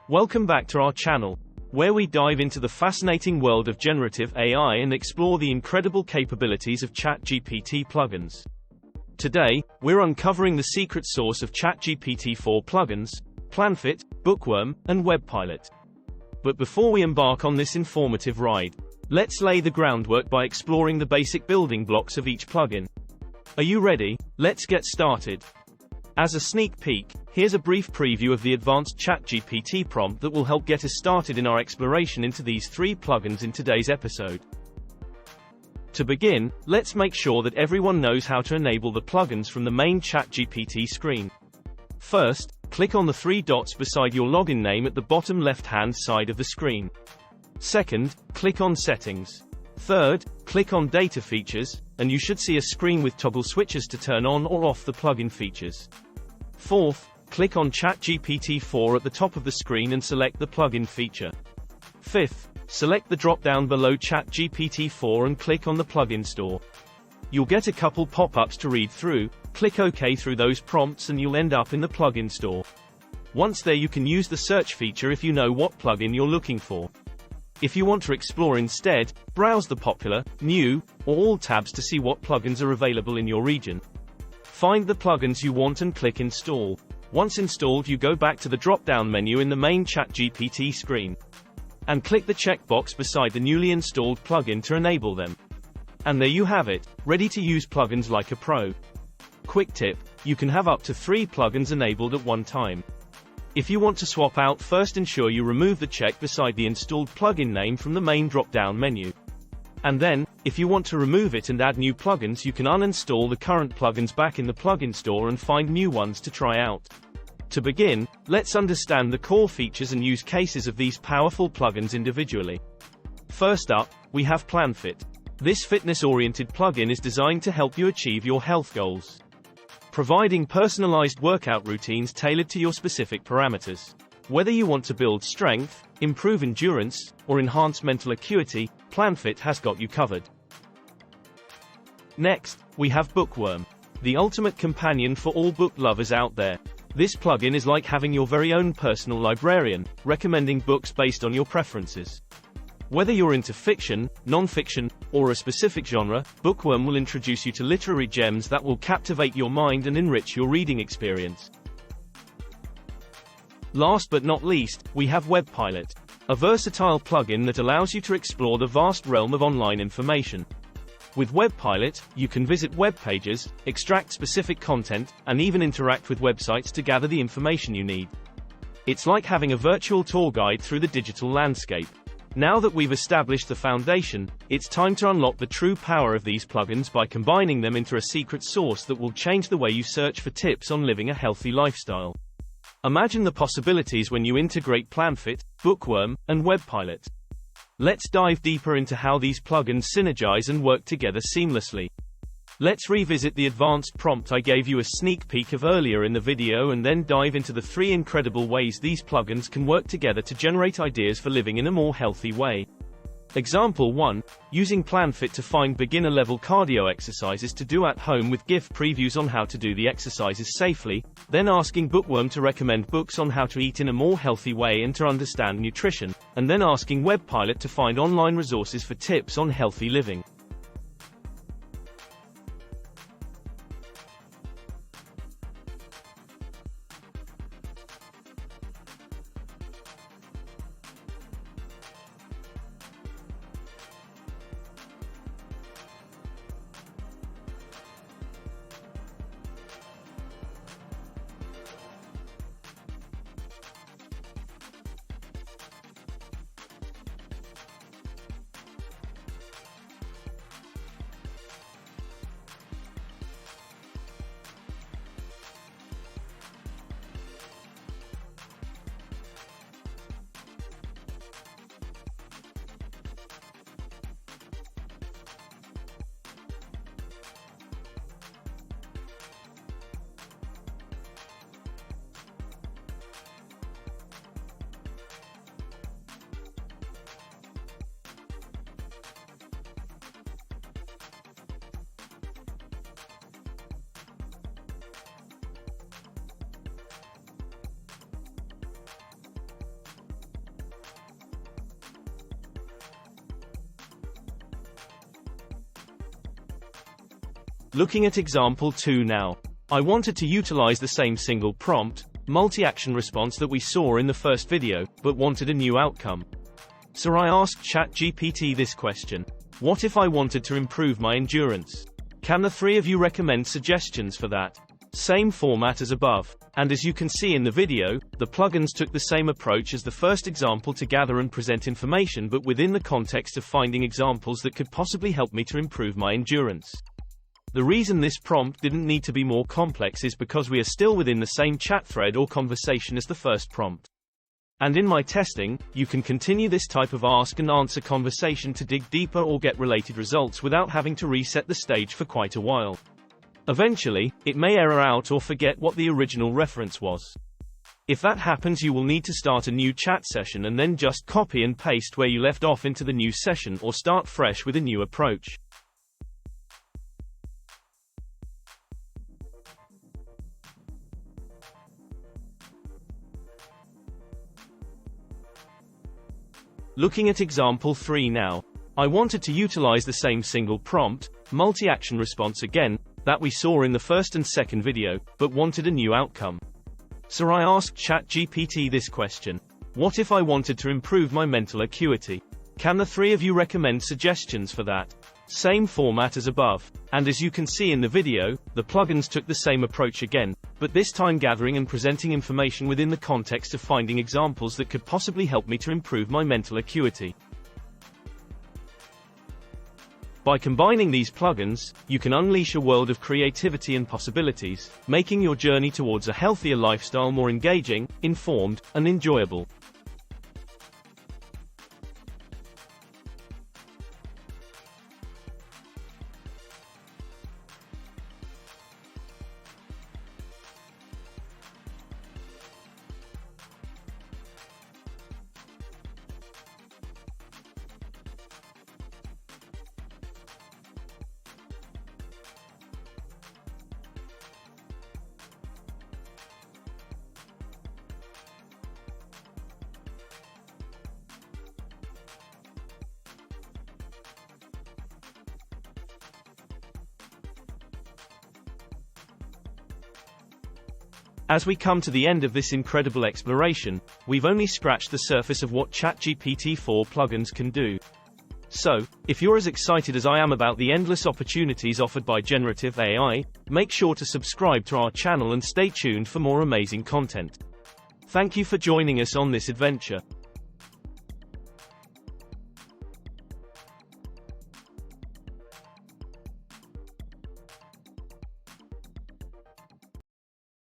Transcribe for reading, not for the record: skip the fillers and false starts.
Welcome back to our channel, where we dive into the fascinating world of generative AI and explore the incredible capabilities of ChatGPT plugins. Today, we're uncovering the secret source of ChatGPT-4 plugins, Planfit, Bookworm, and WebPilot. But before we embark on this informative ride, let's lay the groundwork by exploring the basic building blocks of each plugin. Are you ready? Let's get started. As a sneak peek, here's a brief preview of the advanced ChatGPT prompt that will help get us started in our exploration into these three plugins in today's episode. To begin, let's make sure that everyone knows how to enable the plugins from the main ChatGPT screen. First, click on the three dots beside your login name at the bottom left-hand side of the screen. Second, click on Settings. Third, click on Data Features, and you should see a screen with toggle switches to turn on or off the plugin features. Fourth, click on ChatGPT-4 at the top of the screen and select the plugin feature. Fifth, select the drop-down below ChatGPT-4 and click on the plugin store. You'll get a couple pop-ups to read through. Click OK through those prompts and you'll end up in the plugin store. Once there, you can use the search feature if you know what plugin you're looking for. If you want to explore instead, browse the popular, new, or all tabs to see what plugins are available in your region. Find the plugins you want and click Install. Once installed, you go back to the drop-down menu in the main ChatGPT screen. And click the checkbox beside the newly installed plugin to enable them. And there you have it, ready to use plugins like a pro. Quick tip, you can have up to 3 plugins enabled at one time. If you want to swap out, first ensure you remove the check beside the installed plugin name from the main drop-down menu. And then, if you want to remove it and add new plugins, you can uninstall the current plugins back in the plugin store and find new ones to try out. To begin, let's understand the core features and use cases of these powerful plugins individually. First up, we have Planfit. This fitness-oriented plugin is designed to help you achieve your health goals, providing personalized workout routines tailored to your specific parameters. Whether you want to build strength, improve endurance, or enhance mental acuity, Planfit has got you covered. Next, we have Bookworm, the ultimate companion for all book lovers out there. This plugin is like having your very own personal librarian, recommending books based on your preferences. Whether you're into fiction, non-fiction, or a specific genre, Bookworm will introduce you to literary gems that will captivate your mind and enrich your reading experience. Last but not least, we have WebPilot, a versatile plugin that allows you to explore the vast realm of online information. With WebPilot, you can visit web pages, extract specific content, and even interact with websites to gather the information you need. It's like having a virtual tour guide through the digital landscape. Now that we've established the foundation, it's time to unlock the true power of these plugins by combining them into a secret sauce that will change the way you search for tips on living a healthy lifestyle. Imagine the possibilities when you integrate Planfit, Bookworm, and WebPilot. Let's dive deeper into how these plugins synergize and work together seamlessly. Let's revisit the advanced prompt I gave you a sneak peek of earlier in the video and then dive into the 3 incredible ways these plugins can work together to generate ideas for living in a more healthy way. Example 1. Using Planfit to find beginner-level cardio exercises to do at home with GIF previews on how to do the exercises safely, then asking Bookworm to recommend books on how to eat in a more healthy way and to understand nutrition, and then asking WebPilot to find online resources for tips on healthy living. Looking at example 2 now. I wanted to utilize the same single prompt, multi-action response that we saw in the first video, but wanted a new outcome. So I asked ChatGPT this question. What if I wanted to improve my endurance? Can the three of you recommend suggestions for that? Same format as above. And as you can see in the video, the plugins took the same approach as the first example to gather and present information, but within the context of finding examples that could possibly help me to improve my endurance. The reason this prompt didn't need to be more complex is because we are still within the same chat thread or conversation as the first prompt. And in my testing, you can continue this type of ask and answer conversation to dig deeper or get related results without having to reset the stage for quite a while. Eventually, it may error out or forget what the original reference was. If that happens, you will need to start a new chat session and then just copy and paste where you left off into the new session, or start fresh with a new approach. Looking at example 3 now. I wanted to utilize the same single prompt, multi-action response again, that we saw in the first and second video, but wanted a new outcome. So I asked ChatGPT this question. What if I wanted to improve my mental acuity? Can the three of you recommend suggestions for that? Same format as above. And as you can see in the video, the plugins took the same approach again, but this time gathering and presenting information within the context of finding examples that could possibly help me to improve my mental acuity. By combining these plugins, you can unleash a world of creativity and possibilities, making your journey towards a healthier lifestyle more engaging, informed, and enjoyable. As we come to the end of this incredible exploration, we've only scratched the surface of what ChatGPT-4 plugins can do. So, if you're as excited as I am about the endless opportunities offered by generative AI, make sure to subscribe to our channel and stay tuned for more amazing content. Thank you for joining us on this adventure.